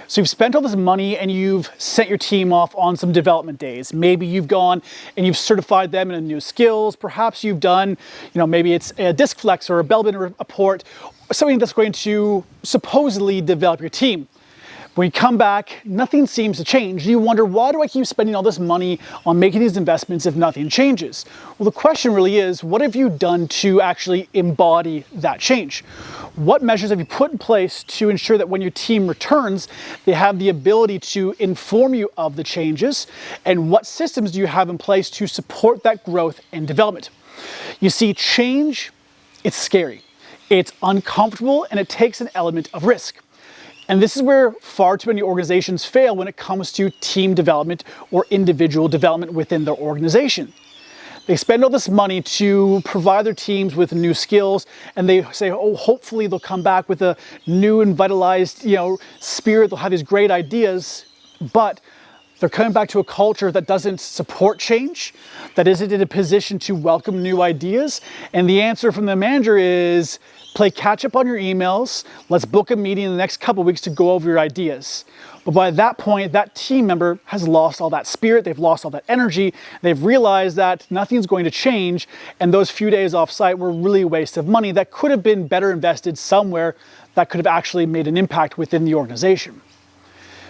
So you've spent all this money and you've sent your team off on some development days. Maybe you've gone and you've certified them in new skills. Perhaps you've done, maybe it's a disc flex or a bell bend report, something that's going to supposedly develop your team. When you come back, nothing seems to change. You wonder, why do I keep spending all this money on making these investments if nothing changes? Well, the question really is, what have you done to actually embody that change? What measures have you put in place to ensure that when your team returns, they have the ability to inform you of the changes? And what systems do you have in place to support that growth and development? You see, change, it's scary, it's uncomfortable, and it takes an element of risk. And this is where far too many organizations fail when it comes to team development or individual development within their organization. They spend all this money to provide their teams with new skills, and they say, oh, hopefully they'll come back with a new and vitalized, spirit. They'll have these great ideas, but they're coming back to a culture that doesn't support change, that isn't in a position to welcome new ideas. And the answer from the manager is, play catch up on your emails. Let's book a meeting in the next couple of weeks to go over your ideas. But by that point, that team member has lost all that spirit. They've lost all that energy. They've realized that nothing's going to change. And those few days off site were really a waste of money that could have been better invested somewhere that could have actually made an impact within the organization.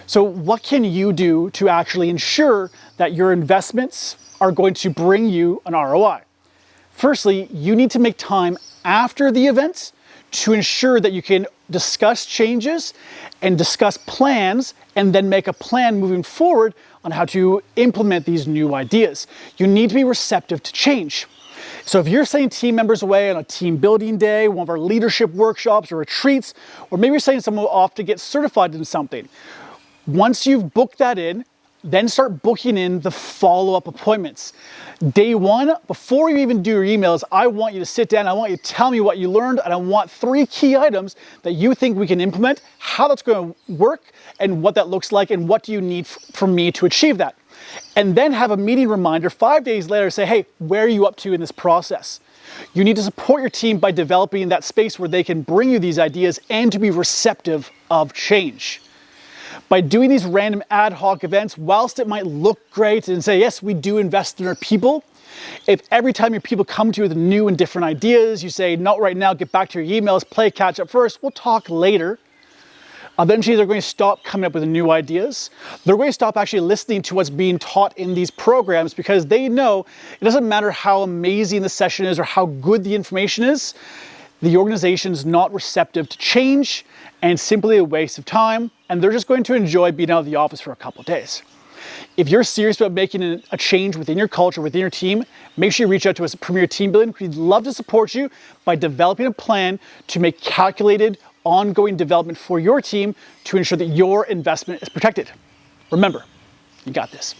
So what can you do to actually ensure that your investments are going to bring you an ROI? Firstly, you need to make time after the events to ensure that you can discuss changes and discuss plans, and then make a plan moving forward on how to implement these new ideas. You need to be receptive to change. So if you're sending team members away on a team building day, one of our leadership workshops or retreats, or maybe you're sending someone off to get certified in something, once you've booked that in, then start booking in the follow-up appointments. Day one, before you even do your emails, I want you to sit down, I want you to tell me what you learned, and I want 3 key items that you think we can implement, how that's going to work, and what that looks like, and what do you need from me to achieve that. And then have a meeting reminder 5 days later, say, hey, where are you up to in this process? You need to support your team by developing that space where they can bring you these ideas and to be receptive of change. By doing these random ad hoc events, whilst it might look great and say, yes, we do invest in our people, if every time your people come to you with new and different ideas, you say, not right now, get back to your emails, play catch up first, we'll talk later. Eventually, they're going to stop coming up with new ideas. They're going to stop actually listening to what's being taught in these programs, because they know it doesn't matter how amazing the session is or how good the information is, the organization's not receptive to change and simply a waste of time, and they're just going to enjoy being out of the office for a couple of days. If you're serious about making a change within your culture, within your team, make sure you reach out to us at Premier Team Building. We'd love to support you by developing a plan to make calculated, ongoing development for your team to ensure that your investment is protected. Remember, you got this.